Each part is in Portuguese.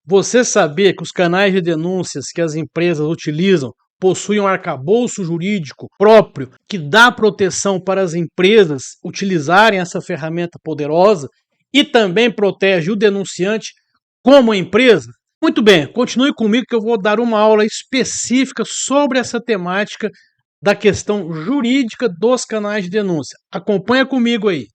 Você sabia que os canais de denúncias que as empresas utilizam possuem um arcabouço jurídico próprio que dá proteção para as empresas utilizarem essa ferramenta poderosa e também protege o denunciante como a empresa? Muito bem, continue comigo que eu vou dar uma aula específica sobre essa temática da questão jurídica dos canais de denúncia. Acompanha comigo aí.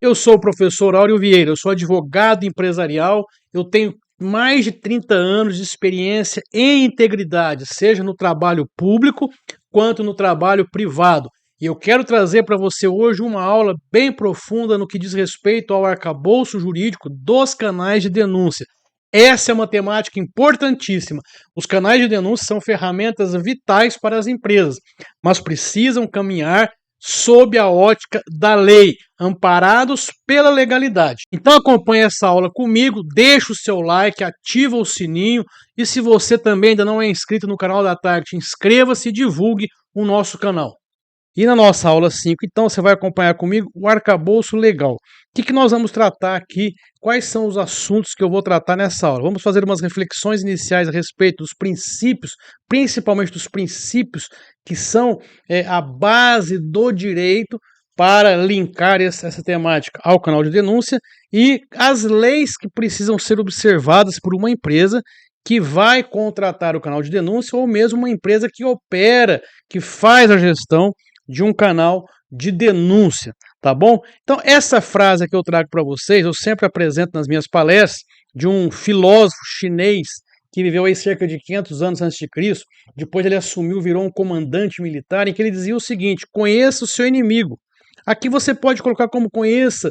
Eu sou o professor Áureo Vieira, eu sou advogado empresarial, eu tenho mais de 30 anos de experiência em integridade, seja no trabalho público quanto no trabalho privado. E eu quero trazer para você hoje uma aula bem profunda no que diz respeito ao arcabouço jurídico dos canais de denúncia. Essa é uma temática importantíssima. Os canais de denúncia são ferramentas vitais para as empresas, mas precisam caminhar sob a ótica da lei, amparados pela legalidade. Então acompanhe essa aula comigo, deixa o seu like, ativa o sininho e se você também ainda não é inscrito no canal da Target, inscreva-se e divulgue o nosso canal. E na nossa aula 5, então, você vai acompanhar comigo o arcabouço legal. O que nós vamos tratar aqui? Quais são os assuntos que eu vou tratar nessa aula? Vamos fazer umas reflexões iniciais a respeito dos princípios, principalmente dos princípios que são a base do direito para linkar essa temática ao canal de denúncia e as leis que precisam ser observadas por uma empresa que vai contratar o canal de denúncia ou mesmo uma empresa que opera, que faz a gestão de um canal de denúncia, tá bom? Então essa frase que eu trago para vocês, eu sempre apresento nas minhas palestras, de um filósofo chinês que viveu aí cerca de 500 anos antes de Cristo, depois ele assumiu, virou um comandante militar, em que ele dizia o seguinte: conheça o seu inimigo. Aqui você pode colocar como conheça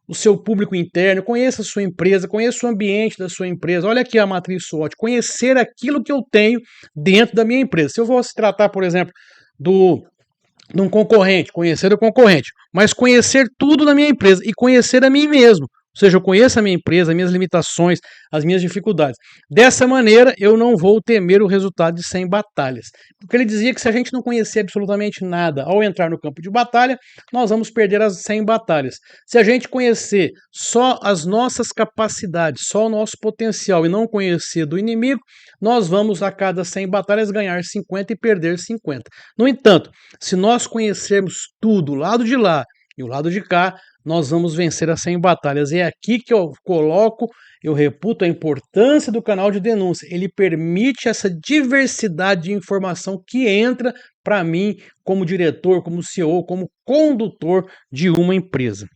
o seu público interno, conheça a sua empresa, conheça o ambiente da sua empresa. Olha aqui a matriz SWOT, conhecer aquilo que eu tenho dentro da minha empresa. Se eu vou se tratar, por exemplo, de um concorrente, conhecer o concorrente, mas conhecer tudo da minha empresa e conhecer a mim mesmo. Ou seja, eu conheço a minha empresa, as minhas limitações, as minhas dificuldades. Dessa maneira, eu não vou temer o resultado de 100 batalhas. Porque ele dizia que se a gente não conhecer absolutamente nada ao entrar no campo de batalha, nós vamos perder as 100 batalhas. Se a gente conhecer só as nossas capacidades, só o nosso potencial e não conhecer do inimigo, nós vamos a cada 100 batalhas ganhar 50 e perder 50. No entanto, se nós conhecermos tudo, o lado de lá e o lado de cá, nós vamos vencer as 100 batalhas. E é aqui que eu coloco, eu reputo a importância do canal de denúncia. Ele permite essa diversidade de informação que entra para mim como diretor, como CEO, como condutor de uma empresa.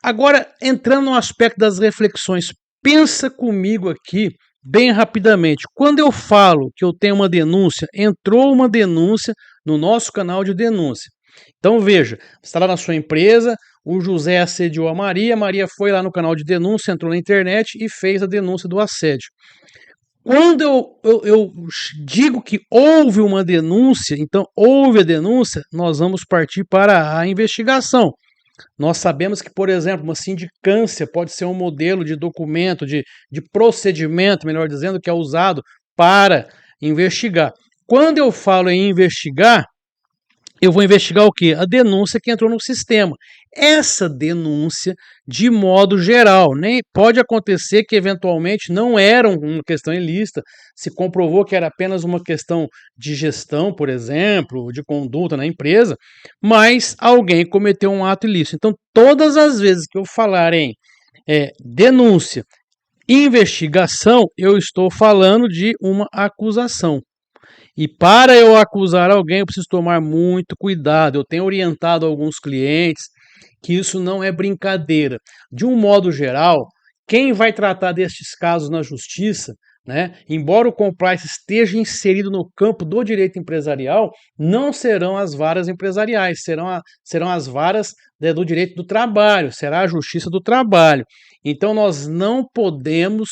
Agora, entrando no aspecto das reflexões, pensa comigo aqui bem rapidamente. Quando eu falo que eu tenho uma denúncia, entrou uma denúncia no nosso canal de denúncia. Então veja, você está lá na sua empresa, o José assediou a Maria foi lá no canal de denúncia, entrou na internet e fez a denúncia do assédio. Quando eu digo que houve uma denúncia, então houve a denúncia, nós vamos partir para a investigação. Nós sabemos que, por exemplo, uma sindicância pode ser um modelo de documento, de procedimento, melhor dizendo, que é usado para investigar. Quando eu falo em investigar, eu vou investigar o quê? A denúncia que entrou no sistema. Essa denúncia, de modo geral, nem pode acontecer que eventualmente não era uma questão ilícita, se comprovou que era apenas uma questão de gestão, por exemplo, de conduta na empresa, mas alguém cometeu um ato ilícito. Então, todas as vezes que eu falar em denúncia, investigação, eu estou falando de uma acusação. E para eu acusar alguém, eu preciso tomar muito cuidado. Eu tenho orientado alguns clientes que isso não é brincadeira. De um modo geral, quem vai tratar destes casos na justiça, né, embora o compliance esteja inserido no campo do direito empresarial, não serão as varas empresariais, serão as varas do direito do trabalho, será a justiça do trabalho. Então nós não podemos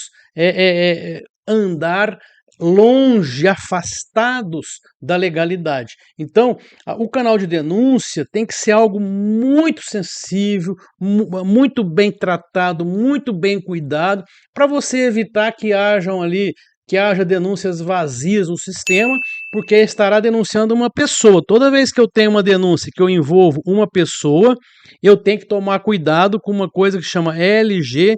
andar longe, afastados da legalidade. Então, o canal de denúncia tem que ser algo muito sensível, muito bem tratado, muito bem cuidado, para você evitar que haja denúncias vazias no sistema, porque estará denunciando uma pessoa. Toda vez que eu tenho uma denúncia que eu envolvo uma pessoa, eu tenho que tomar cuidado com uma coisa que chama LGPD,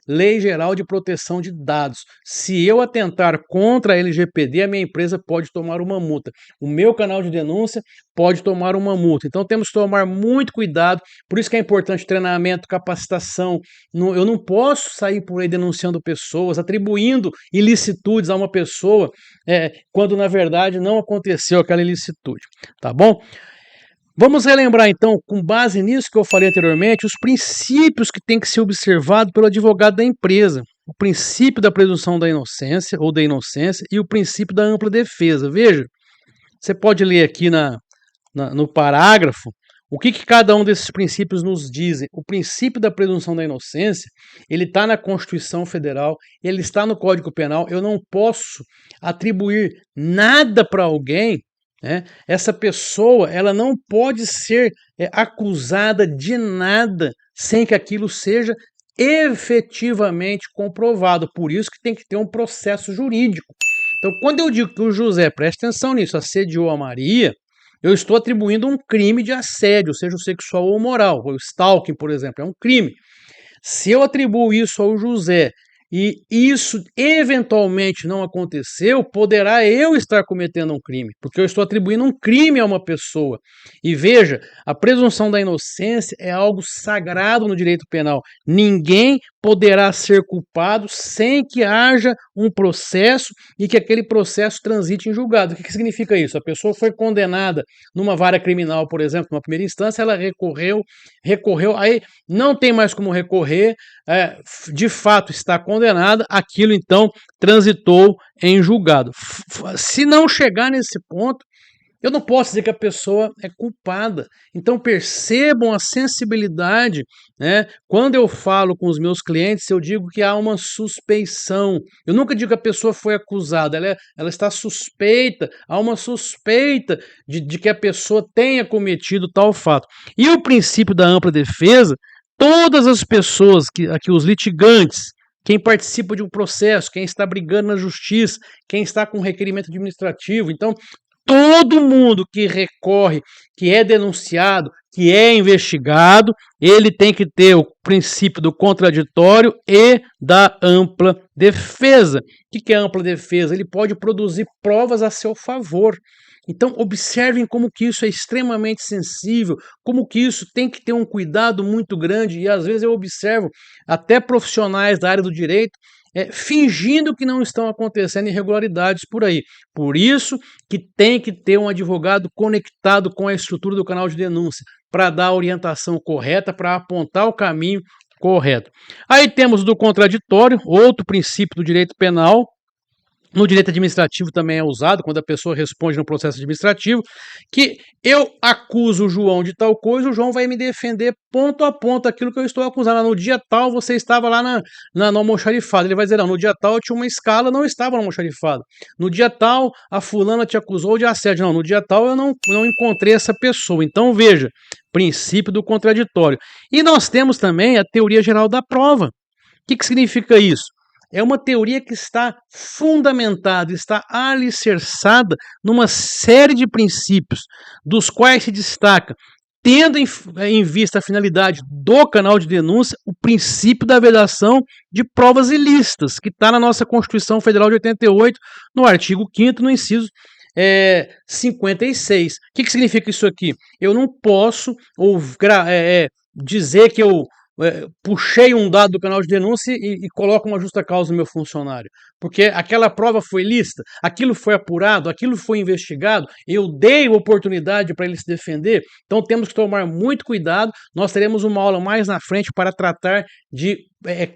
Lei Geral de Proteção de Dados. Se eu atentar contra a LGPD, a minha empresa pode tomar uma multa. O meu canal de denúncia pode tomar uma multa. Então temos que tomar muito cuidado, por isso que é importante treinamento, capacitação. Eu não posso sair por aí denunciando pessoas, atribuindo ilicitudes a uma pessoa, quando na verdade não aconteceu aquela ilicitude, tá bom? Vamos relembrar então, com base nisso que eu falei anteriormente, os princípios que tem que ser observado pelo advogado da empresa. O princípio da presunção da inocência ou da inocência e o princípio da ampla defesa. Veja, você pode ler aqui no parágrafo o que cada um desses princípios nos dizem. O princípio da presunção da inocência, ele está na Constituição Federal, ele está no Código Penal. Eu não posso atribuir nada para alguém. Essa pessoa, ela não pode ser acusada de nada sem que aquilo seja efetivamente comprovado. Por isso que tem que ter um processo jurídico. Então, quando eu digo que o José, presta atenção nisso, assediou a Maria, eu estou atribuindo um crime de assédio, seja o sexual ou moral. O stalking, por exemplo, é um crime. Se eu atribuo isso ao José e isso eventualmente não aconteceu, poderá eu estar cometendo um crime, porque eu estou atribuindo um crime a uma pessoa. E veja, a presunção da inocência é algo sagrado no direito penal. Ninguém poderá ser culpado sem que haja um processo e que aquele processo transite em julgado. O que significa isso? A pessoa foi condenada numa vara criminal, por exemplo, numa primeira instância, ela recorreu, aí não tem mais como recorrer, de fato está condenada, aquilo então transitou em julgado. Se não chegar nesse ponto, eu não posso dizer que a pessoa é culpada. Então percebam a sensibilidade, Quando eu falo com os meus clientes, eu digo que há uma suspeição. Eu nunca digo que a pessoa foi acusada, ela está suspeita, há uma suspeita de que a pessoa tenha cometido tal fato. E o princípio da ampla defesa, todas as pessoas, aqui os litigantes, quem participa de um processo, quem está brigando na justiça, quem está com requerimento administrativo, então todo mundo que recorre, que é denunciado, que é investigado, ele tem que ter o princípio do contraditório e da ampla defesa. O que é ampla defesa? Ele pode produzir provas a seu favor. Então observem como que isso é extremamente sensível, como que isso tem que ter um cuidado muito grande, e às vezes eu observo até profissionais da área do direito fingindo que não estão acontecendo irregularidades por aí. Por isso que tem que ter um advogado conectado com a estrutura do canal de denúncia, para dar a orientação correta, para apontar o caminho correto. Aí temos do contraditório, outro princípio do direito penal. No direito administrativo também é usado, quando a pessoa responde no processo administrativo, que eu acuso o João de tal coisa, o João vai me defender ponto a ponto aquilo que eu estou acusando. No dia tal você estava lá no almoxarifado. Ele vai dizer, não, no dia tal eu tinha uma escala, não estava no almoxarifado. No dia tal a fulana te acusou de assédio. Não, no dia tal eu não encontrei essa pessoa. Então veja, princípio do contraditório. E nós temos também a teoria geral da prova. O que significa isso? É uma teoria que está fundamentada, está alicerçada numa série de princípios, dos quais se destaca, tendo em vista a finalidade do canal de denúncia, o princípio da vedação de provas ilícitas, que está na nossa Constituição Federal de 88, no artigo 5º, no inciso 56. O que significa isso aqui? Eu não posso dizer que eu puxei um dado do canal de denúncia e coloco uma justa causa no meu funcionário, porque aquela prova foi lícita, aquilo foi apurado, aquilo foi investigado, eu dei oportunidade para ele se defender. Então temos que tomar muito cuidado. Nós teremos uma aula mais na frente para tratar de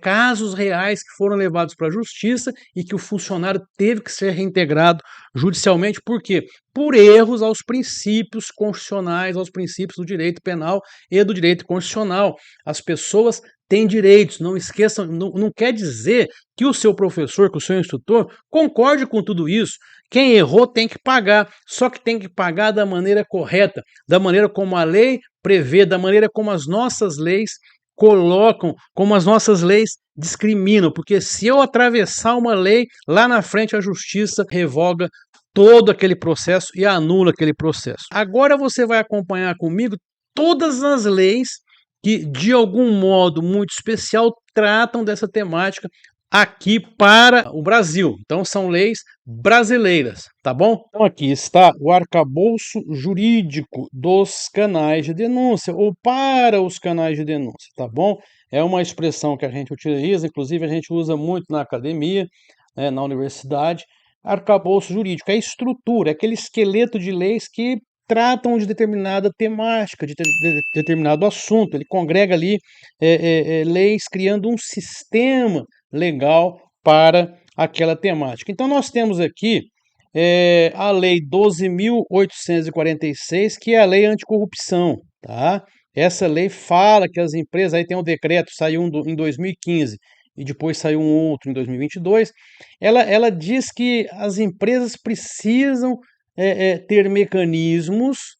casos reais que foram levados para a justiça e que o funcionário teve que ser reintegrado judicialmente. Por quê? Por erros aos princípios constitucionais, aos princípios do direito penal e do direito constitucional. As pessoas têm direitos, não esqueçam, não quer dizer que o seu professor, que o seu instrutor concorde com tudo isso. Quem errou tem que pagar, só que tem que pagar da maneira correta, da maneira como a lei prevê, da maneira como as nossas leis colocam, como as nossas leis discriminam, porque se eu atravessar uma lei, lá na frente a justiça revoga todo aquele processo e anula aquele processo. Agora você vai acompanhar comigo todas as leis que, de algum modo muito especial, tratam dessa temática aqui para o Brasil. Então, são leis brasileiras, tá bom? Então, aqui está o arcabouço jurídico dos canais de denúncia, ou para os canais de denúncia, tá bom? É uma expressão que a gente utiliza, inclusive a gente usa muito na academia, né, na universidade. Arcabouço jurídico é a estrutura, é aquele esqueleto de leis que tratam de determinada temática, de determinado assunto. Ele congrega ali leis, criando um sistema legal para aquela temática. Então, nós temos aqui a Lei 12.846, que é a Lei Anticorrupção, tá? Essa lei fala que as empresas, aí tem um decreto, saiu em 2015 e depois saiu um outro em 2022, ela diz que as empresas precisam ter mecanismos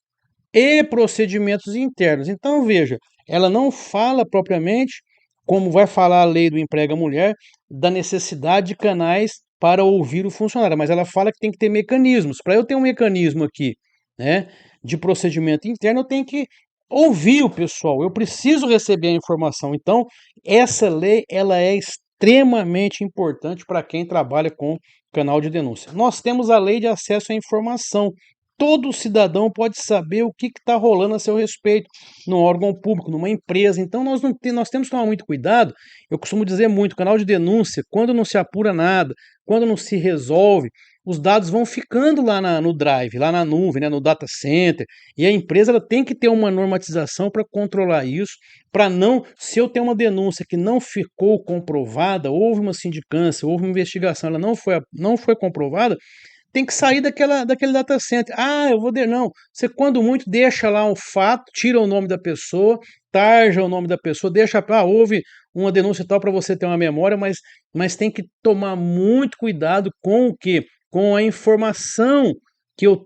e procedimentos internos. Então, veja, ela não fala propriamente, como vai falar a lei do emprego à mulher, da necessidade de canais para ouvir o funcionário, mas ela fala que tem que ter mecanismos. Para eu ter um mecanismo aqui, né, de procedimento interno, eu tenho que ouvir o pessoal, eu preciso receber a informação. Então, essa lei ela é extremamente importante para quem trabalha com canal de denúncia. Nós temos a lei de acesso à informação. Todo cidadão pode saber o que está rolando a seu respeito num órgão público, numa empresa. Então, nós temos que tomar muito cuidado. Eu costumo dizer muito, canal de denúncia, quando não se apura nada, quando não se resolve, os dados vão ficando lá no drive, lá na nuvem, né, no data center, e a empresa ela tem que ter uma normatização para controlar isso, para não, se eu tenho uma denúncia que não ficou comprovada, houve uma sindicância, houve uma investigação, ela não foi comprovada, tem que sair daquele data center. Ah, eu vou não. Você, quando muito, deixa lá um fato, tira o nome da pessoa, tarja o nome da pessoa, deixa, houve uma denúncia tal para você ter uma memória, mas tem que tomar muito cuidado com o quê? Com a informação que eu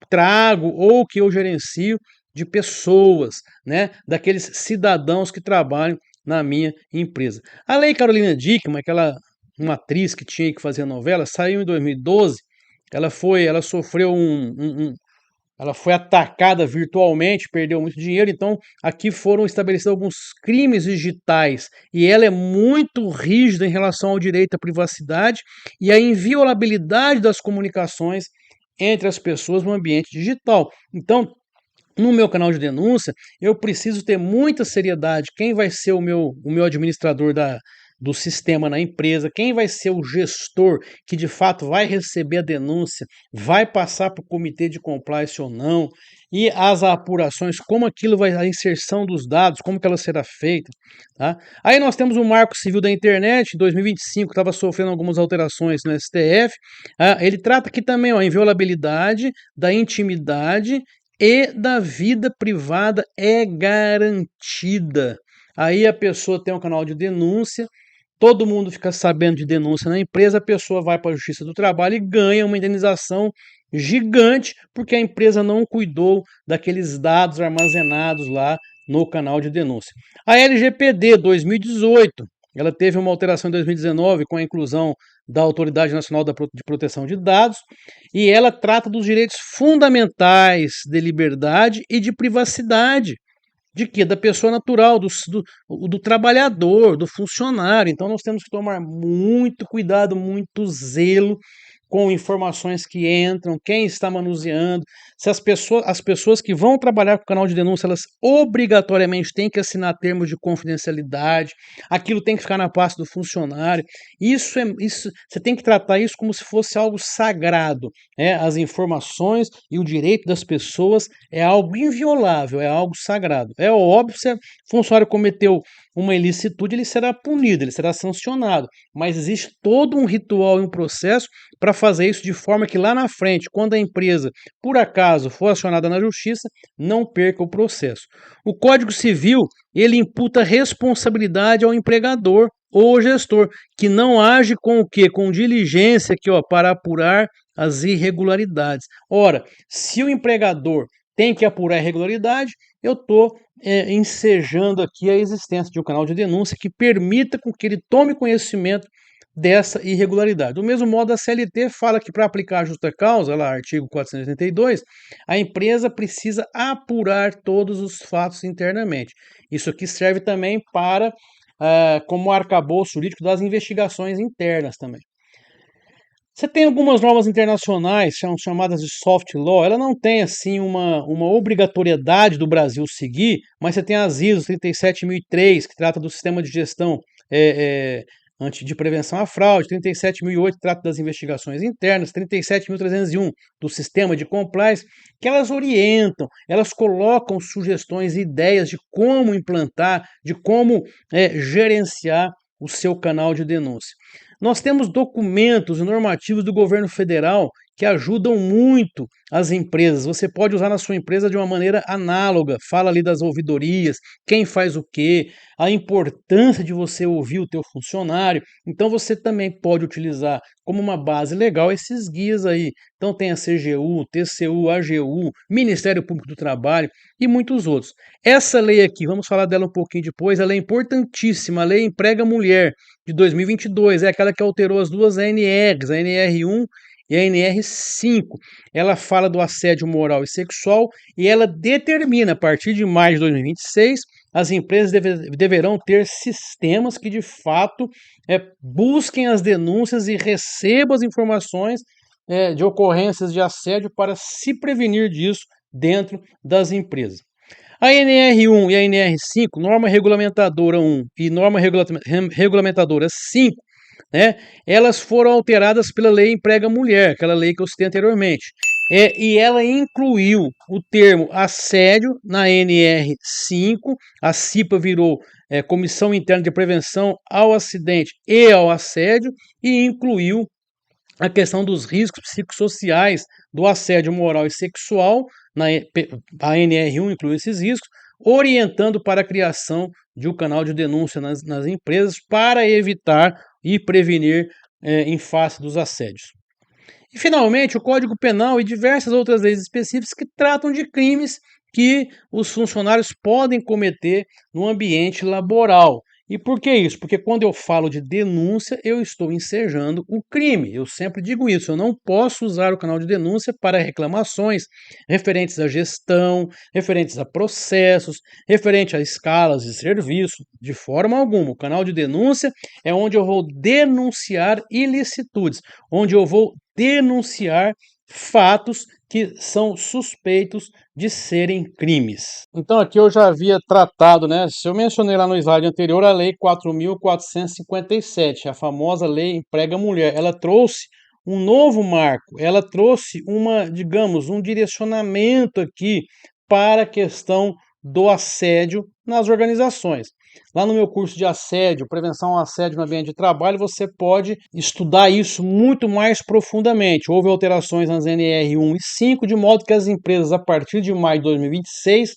trago ou que eu gerencio de pessoas, né? Daqueles cidadãos que trabalham na minha empresa. A Lei Carolina Dickmann, aquela uma atriz que tinha que fazer a novela, saiu em 2012. Ela sofreu ela foi atacada virtualmente, perdeu muito dinheiro, então aqui foram estabelecidos alguns crimes digitais e ela é muito rígida em relação ao direito à privacidade e à inviolabilidade das comunicações entre as pessoas no ambiente digital. Então, no meu canal de denúncia, eu preciso ter muita seriedade. Quem vai ser o meu administrador do sistema na empresa? Quem vai ser o gestor que de fato vai receber a denúncia? Vai passar para o comitê de compliance ou não? E as apurações, como aquilo vai, a inserção dos dados, como que ela será feita? Tá? Aí nós temos o Marco Civil da Internet, em 2025, estava sofrendo algumas alterações no STF. Ele trata aqui também a inviolabilidade da intimidade e da vida privada é garantida. Aí a pessoa tem um canal de denúncia, todo mundo fica sabendo de denúncia na empresa, a pessoa vai para a Justiça do Trabalho e ganha uma indenização gigante porque a empresa não cuidou daqueles dados armazenados lá no canal de denúncia. A LGPD 2018, ela teve uma alteração em 2019 com a inclusão da Autoridade Nacional de Proteção de Dados, e ela trata dos direitos fundamentais de liberdade e de privacidade. De quê? Da pessoa natural, do trabalhador, do funcionário. Então nós temos que tomar muito cuidado, muito zelo com informações que entram, quem está manuseando, se as pessoas que vão trabalhar com o canal de denúncia, elas obrigatoriamente têm que assinar termos de confidencialidade, aquilo tem que ficar na pasta do funcionário, isso você tem que tratar isso como se fosse algo sagrado, né? As informações e o direito das pessoas é algo inviolável, é algo sagrado. É óbvio, se o funcionário cometeu uma ilicitude, ele será punido, ele será sancionado, mas existe todo um ritual e um processo para fazer isso de forma que lá na frente, quando a empresa, por acaso, for acionada na justiça, não perca o processo. O Código Civil, ele imputa responsabilidade ao empregador ou gestor, que não age com o quê? Com diligência aqui, ó, para apurar as irregularidades. Ora, se o empregador tem que apurar a irregularidade, eu estou ensejando aqui a existência de um canal de denúncia que permita com que ele tome conhecimento dessa irregularidade. Do mesmo modo, a CLT fala que para aplicar a justa causa, lá artigo 482, a empresa precisa apurar todos os fatos internamente. Isso aqui serve também para como arcabouço jurídico das investigações internas também. Você tem algumas normas internacionais, são chamadas de soft law, ela não tem assim uma obrigatoriedade do Brasil seguir, mas você tem as ISO 37003, que trata do sistema de gestão de prevenção à fraude, 37008 trata das investigações internas, 37301 do sistema de compliance, que elas orientam, elas colocam sugestões e ideias de como implantar, de como gerenciar o seu canal de denúncia. Nós temos documentos normativos do governo federal que ajudam muito as empresas. Você pode usar na sua empresa de uma maneira análoga. Fala ali das ouvidorias, quem faz o quê, a importância de você ouvir o teu funcionário. Então você também pode utilizar como uma base legal esses guias aí. Então tem a CGU, TCU, AGU, Ministério Público do Trabalho e muitos outros. Essa lei aqui, vamos falar dela um pouquinho depois, ela é importantíssima, a Lei Emprega Mulher de 2022, é aquela que alterou as duas ANRs, a NR1 e a NR5. Ela fala do assédio moral e sexual e ela determina, a partir de maio de 2026, as empresas deverão ter sistemas que, de fato, busquem as denúncias e recebam as informações de ocorrências de assédio para se prevenir disso dentro das empresas. A NR1 e a NR5, norma regulamentadora 1 e norma regulamentadora 5, né, elas foram alteradas pela Lei Emprega Mulher, aquela lei que eu citei anteriormente. E ela incluiu o termo assédio na NR5, a CIPA virou Comissão Interna de Prevenção ao Acidente e ao Assédio, e incluiu a questão dos riscos psicossociais do assédio moral e sexual, a NR1 inclui esses riscos, orientando para a criação de um canal de denúncia nas empresas para evitar e prevenir em face dos assédios. E, finalmente, o Código Penal e diversas outras leis específicas que tratam de crimes que os funcionários podem cometer no ambiente laboral. E por que isso? Porque quando eu falo de denúncia, eu estou ensejando o crime. Eu sempre digo isso, eu não posso usar o canal de denúncia para reclamações referentes à gestão, referentes a processos, referente a escalas de serviço, de forma alguma. O canal de denúncia é onde eu vou denunciar ilicitudes, onde eu vou denunciar fatos que são suspeitos de serem crimes. Então aqui eu já havia tratado, né? Se eu mencionei lá no slide anterior, a Lei 4.457, a famosa Lei Emprega Mulher, ela trouxe um novo marco, ela trouxe um direcionamento aqui para a questão do assédio nas organizações. Lá no meu curso de assédio, prevenção ao assédio no ambiente de trabalho, você pode estudar isso muito mais profundamente. Houve alterações nas NR1 e 5, de modo que as empresas, a partir de maio de 2026,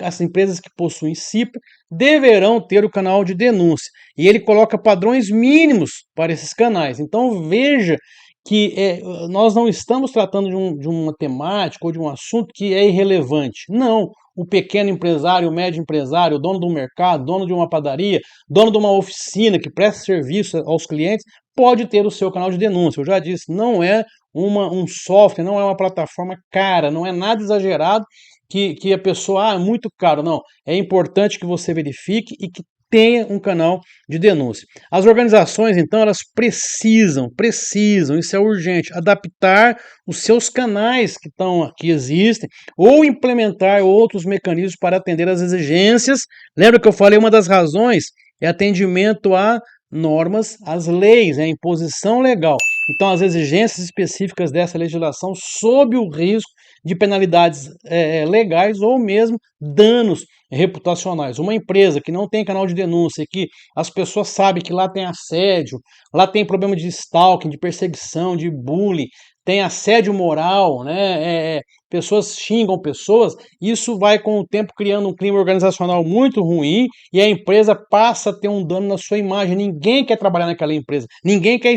as empresas que possuem CIPA, deverão ter o canal de denúncia. E ele coloca padrões mínimos para esses canais. Então veja que nós não estamos tratando de uma temática ou de um assunto que é irrelevante. Não. O pequeno empresário, o médio empresário, o dono do mercado, dono de uma padaria, dono de uma oficina que presta serviço aos clientes, pode ter o seu canal de denúncia. Eu já disse, não é um software, não é uma plataforma cara, não é nada exagerado que a pessoa, é muito caro. Não, é importante que você verifique e que tenha um canal de denúncia. As organizações, então, elas precisam, isso é urgente, adaptar os seus canais que existem ou implementar outros mecanismos para atender às exigências. Lembra que eu falei, uma das razões é atendimento a normas, às leis, a imposição legal. Então, as exigências específicas dessa legislação sob o risco de penalidades legais ou mesmo danos reputacionais. Uma empresa que não tem canal de denúncia, que as pessoas sabem que lá tem assédio, lá tem problema de stalking, de perseguição, de bullying, tem assédio moral, né? Pessoas xingam pessoas, isso vai com o tempo criando um clima organizacional muito ruim e a empresa passa a ter um dano na sua imagem. Ninguém quer trabalhar naquela empresa, ninguém quer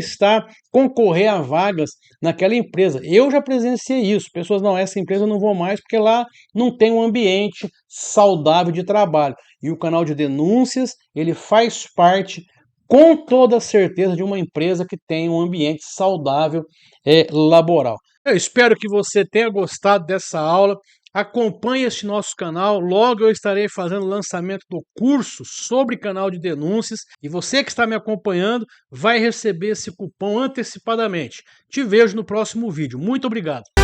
concorrer a vagas naquela empresa. Eu já presenciei isso, pessoas, não, essa empresa eu não vou mais porque lá não tem um ambiente saudável de trabalho. E o canal de denúncias, ele faz parte com toda a certeza de uma empresa que tem um ambiente saudável laboral. Eu espero que você tenha gostado dessa aula. Acompanhe este nosso canal, logo eu estarei fazendo o lançamento do curso sobre canal de denúncias e você que está me acompanhando vai receber esse cupom antecipadamente. Te vejo no próximo vídeo. Muito obrigado.